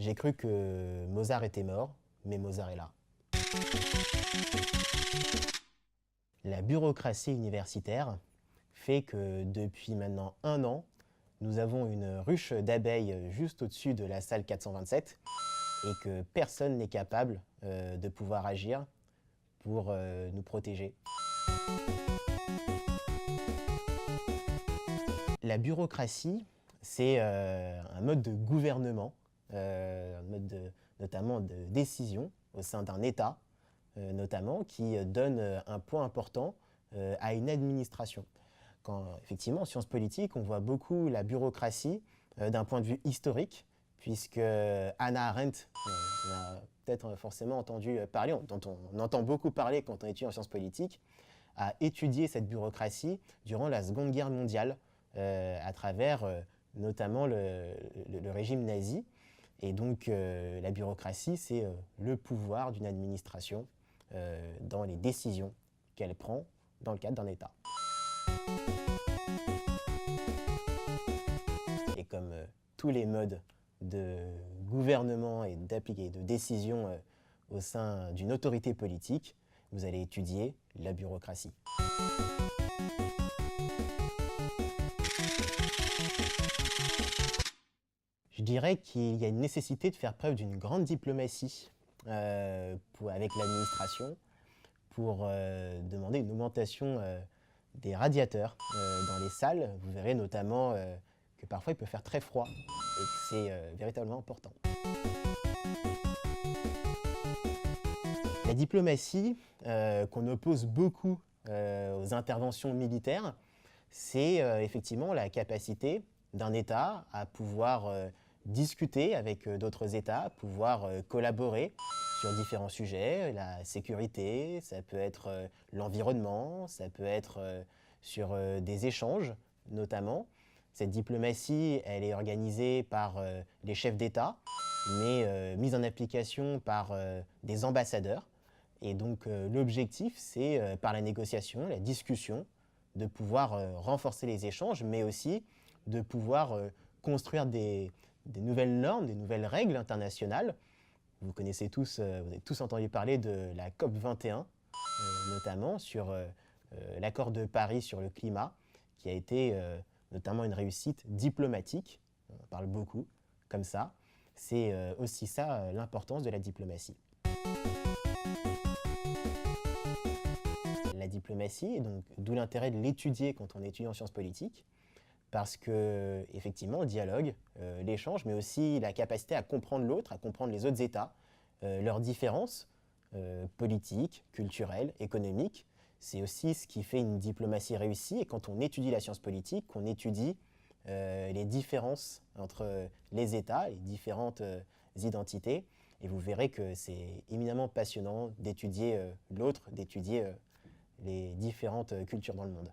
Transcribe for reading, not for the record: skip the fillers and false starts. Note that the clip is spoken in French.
J'ai cru que Mozart était mort, mais Mozart est là. La bureaucratie universitaire fait que depuis maintenant 1 an, nous avons une ruche d'abeilles juste au-dessus de la salle 427 et que personne n'est capable de pouvoir agir pour nous protéger. La bureaucratie, c'est un mode de gouvernement, un mode notamment de décision au sein d'un État, notamment, qui donne un poids important à une administration. Effectivement, en sciences politiques, on voit beaucoup la bureaucratie d'un point de vue historique, puisque Hannah Arendt, on a peut-être forcément entendu parler, dont on entend beaucoup parler quand on étudie en sciences politiques, a étudié cette bureaucratie durant la Seconde Guerre mondiale, à travers notamment le régime nazi. Et donc la bureaucratie, c'est le pouvoir d'une administration dans les décisions qu'elle prend dans le cadre d'un État. Et comme tous les modes de gouvernement et de décision au sein d'une autorité politique, vous allez étudier la bureaucratie. Je dirais qu'il y a une nécessité de faire preuve d'une grande diplomatie avec l'administration pour demander une augmentation des radiateurs dans les salles. Vous verrez notamment que parfois il peut faire très froid et que c'est véritablement important. La diplomatie, qu'on oppose beaucoup aux interventions militaires, c'est effectivement la capacité d'un État à pouvoir discuter avec d'autres États, pouvoir collaborer sur différents sujets, la sécurité, ça peut être l'environnement, ça peut être sur des échanges notamment. Cette diplomatie, elle est organisée par les chefs d'État, mais mise en application par des ambassadeurs. Et donc l'objectif, c'est par la négociation, la discussion, de pouvoir renforcer les échanges, mais aussi de pouvoir construire des nouvelles normes, des nouvelles règles internationales. Vous connaissez tous, vous avez tous entendu parler de la COP 21, notamment sur l'accord de Paris sur le climat, qui a été notamment une réussite diplomatique. On parle beaucoup comme ça. C'est aussi ça l'importance de la diplomatie. La diplomatie, donc d'où l'intérêt de l'étudier quand on étudie en sciences politiques, parce que effectivement le dialogue, l'échange, mais aussi la capacité à comprendre l'autre, à comprendre les autres États, leurs différences politiques, culturelles, économiques, c'est aussi ce qui fait une diplomatie réussie. Et quand on étudie la science politique, on étudie les différences entre les États, les différentes identités, et vous verrez que c'est éminemment passionnant d'étudier l'autre, d'étudier les différentes cultures dans le monde.